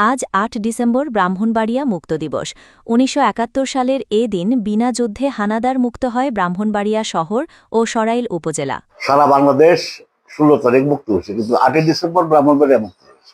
আজ ৮ ডিসেম্বর ব্রাহ্মণবাড়িয়া মুক্ত দিবস। ১৯৭১ সালের এ দিন বিনা যুদ্ধে হানাদার মুক্ত হয় ব্রাহ্মণবাড়িয়া শহর ও সরাইল উপজেলা। সারা বাংলাদেশ ১৬ তারিখ মুক্ত হয়েছে, কিন্তু ৮ ডিসেম্বর ব্রাহ্মণবাড়িয়া মুক্ত হয়েছে।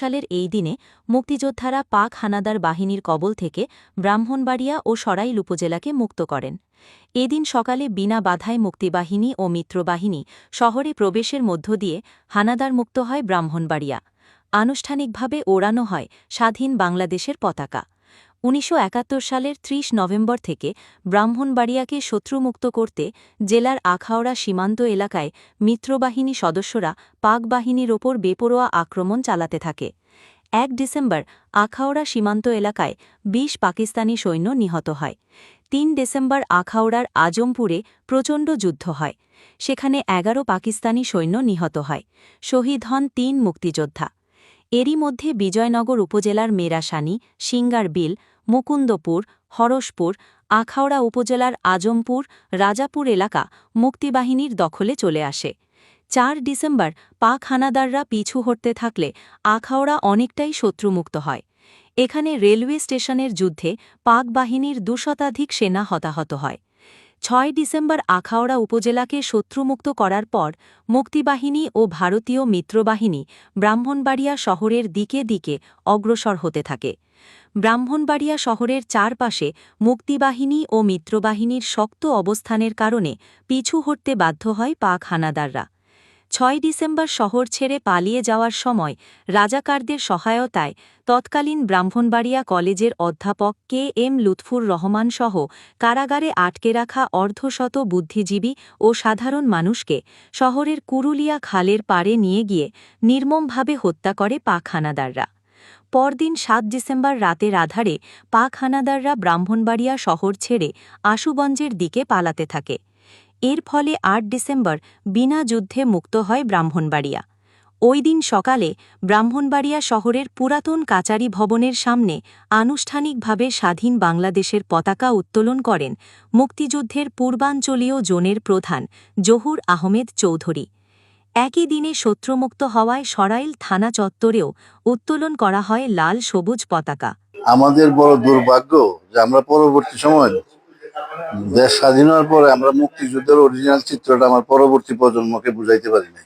সালের এই দিনে মুক্তিযোদ্ধারা পাক হানাদার বাহিনীর কবল থেকে ব্রাহ্মণবাড়িয়া ও সরাইল উপজেলাকে মুক্ত করেন। এদিন সকালে বিনা বাধায় মুক্তিবাহিনী ও মিত্রবাহিনী শহরে প্রবেশের মধ্য দিয়ে হানাদার মুক্ত হয় ব্রাহ্মণবাড়িয়া। আনুষ্ঠানিকভাবে ওড়ানো হয় স্বাধীন বাংলাদেশের পতাকা। ১৯৭১ সালের ৩০ নভেম্বর থেকে ব্রাহ্মণবাড়িয়াকে শত্রুমুক্ত করতে জেলার আখাউড়া সীমান্ত এলাকায় মিত্রবাহিনী সদস্যরা পাক বাহিনীর ওপর বেপরোয়া আক্রমণ চালাতে থাকে। ১ ডিসেম্বর আখাউড়া সীমান্ত এলাকায় ২০ পাকিস্তানি সৈন্য নিহত হয়। ৩ ডিসেম্বর আখাউড়ার আজমপুরে প্রচণ্ড যুদ্ধ হয়। সেখানে ১১ পাকিস্তানি সৈন্য নিহত হয়। শহীদ হন ৩ মুক্তিযোদ্ধা। এরই মধ্যে বিজয়নগর উপজেলার মেরাসানি, সিঙ্গার বিল, মুকুন্দপুর, হরসপুর, আখাউড়া উপজেলার আজমপুর, রাজাপুর এলাকা মুক্তিবাহিনীর দখলে চলে আসে। ৪ ডিসেম্বর পাক হানাদাররা পিছু হটতে থাকলে আখাউড়া অনেকটাই শত্রুমুক্ত হয়। এখানে রেলওয়ে স্টেশনের যুদ্ধে পাক বাহিনীর ২০০ শতাধিক সেনা হতাহত হয়। ৬ ডিসেম্বর আখাউড়া উপজেলাকে শত্রুমুক্ত করার পর মুক্তিবাহিনী ও ভারতীয় মিত্রবাহিনী ব্রাহ্মণবাড়িয়া শহরের দিকে দিকে অগ্রসর হতে থাকে। ব্রাহ্মণবাড়িয়া শহরের চারপাশে মুক্তিবাহিনী ও মিত্রবাহিনীর শক্ত অবস্থানের কারণে পিছু হটতে বাধ্য হয় পাক হানাদাররা। ৬ ডিসেম্বর শহর ছেড়ে পালিয়ে যাওয়ার সময় রাজাকারদের সহায়তায় তৎকালীন ব্রাহ্মণবাড়িয়া কলেজের অধ্যাপক কে.এম. লুৎফুর রহমান সহ কারাগারে আটকে রাখা অর্ধশত বুদ্ধিজীবী ও সাধারণ মানুষকে শহরের কুরুলিয়া খালের পাড়ে নিয়ে গিয়ে নির্মমভাবে হত্যা করে পাক হানাদাররা। পরদিন ৭ ডিসেম্বর রাতের আধারে পাক হানাদাররা ব্রাহ্মণবাড়িয়া শহর ছেড়ে আশুগঞ্জের দিকে পালাতে থাকে। এর ফলে ৮ ডিসেম্বর বিনা যুদ্ধে মুক্ত হয় ব্রাহ্মণবাড়িয়া। ওই দিন সকালে ব্রাহ্মণবাড়িয়া শহরের পুরাতন কাচারি ভবনের সামনে আনুষ্ঠানিকভাবে স্বাধীন বাংলাদেশের পতাকা উত্তোলন করেন মুক্তিযুদ্ধের পূর্বাঞ্চলীয় জোনের প্রধান জহুর আহমেদ চৌধুরী। একই দিনে শত্রুমুক্ত হওয়ায় সরাইল থানা চত্বরেও উত্তোলন করা হয় লাল সবুজ পতাকা। আমাদের বড় দুর্ভাগ্য যে আমরা পরবর্তী সময় দেশ স্বাধীন হওয়ার পরে আমরা মুক্তিযুদ্ধের অরিজিনাল চিত্রটা আমার পরবর্তী প্রজন্মকে বুঝাইতে পারি না।